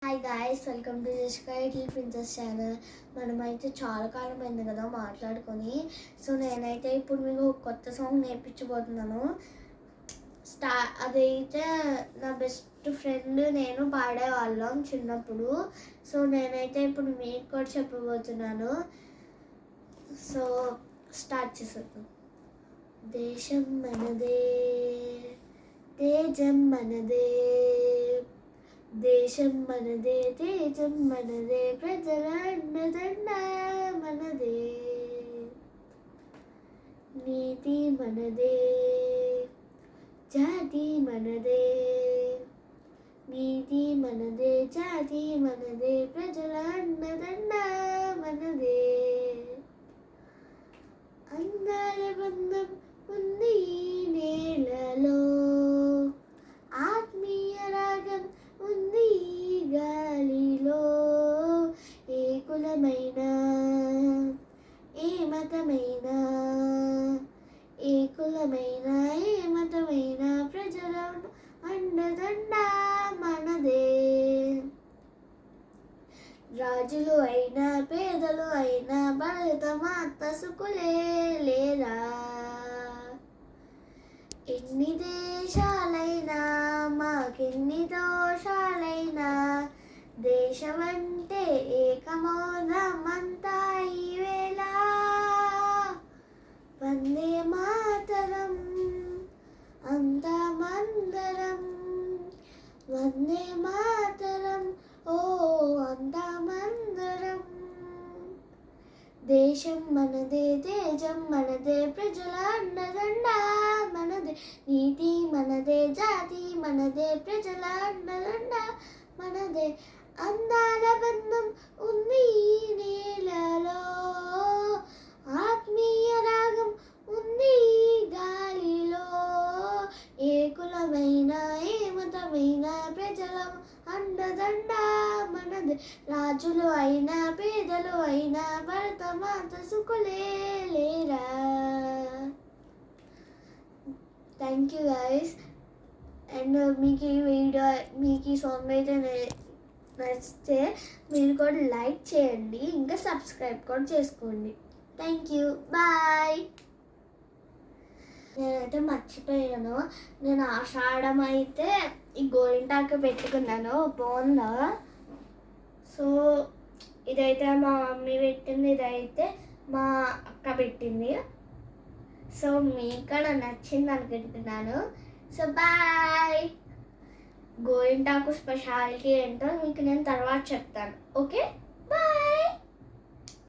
Hi guys, welcome to Jessica little princess channel. మనమైతే చాలా కాలం అయింది కదా మాట్లాడుకొని. సో నేనైతే ఇప్పుడు మీకు కొత్త సాంగ్ నేర్పించబోతున్నాను. అదైతే నా బెస్ట్ ఫ్రెండ్ నేను పాడేవాళ్ళం చిన్నప్పుడు. సో నేనైతే ఇప్పుడు మీకు కూడా చెప్పబోతున్నాను. సో స్టార్ట్ చేసేద్దాం. దేశం మనదే, తేజం మనదే, దేశం మనదే, తేజం మనదే, ప్రజల అండదండ మనదే, నీతి మనదే, జాతి మనదే, నీతి మనదే, జాతి మనదే, ప్రజల అండదండ మనదే, అందాల బంధం ఉంది ఈ నేలలో, ఆత్మీయ రాగం ఉంది ఈ గాలిలో, ఏ కులమైనా ఏ మతమైనా, ఏ కులమైనా ఏ మతమైనా, ప్రజల అండదండ మనదే. రాజులు అయినా పేదలు అయినా భరతమాత సుకులే లేరా, ఎన్ని దేశాలైనా మాకెన్ని దోషాలైనా, దేశమంటే ఏకమౌనమంతా ఈవేళ, వందే మాతరం అంతా మందరం, వందే మాతరం ఓ అంతా మందరం, దేశం మనదే, తేజం మనదే, ప్రజల అండదండ మనదే, నీతి మనదే, జాతి మనదే, ప్రజల అండదండ మనదే, అందాల బంధం ఉంది ఈ నేలలో, ఆత్మీయ రాగం ఉంది ఈ గాలిలో, ఏ కులమైనా ఏ మతమైనా, ప్రజల అండదండ మనదే, రాజులు అయినా పేదలు అయినా భరతమాత సుకులే లేరా. Thank you guys. అండ్ మీకు ఈ వీడియో, మీకు ఈ సాంగ్ అయితే నచ్చితే మీరు కూడా లైక్ చేయండి, ఇంకా సబ్స్క్రైబ్ కూడా చేసుకోండి. Thank you, bye. నేనైతే మర్చిపోయాను, నేను ఆషాఢం అయితే ఈ గోరింటాకు పెట్టుకున్నాను, బాగుందా? సో ఇదైతే మా మమ్మీ పెట్టింది, ఇదైతే మా అక్క పెట్టింది. సో మీకు కూడా నచ్చింది అనుకుంటున్నాను. So bye. గోరింటాకు స్పెషాలిటీ ఏంటో మీకు నేను తర్వాత చెప్తాను. ఓకే.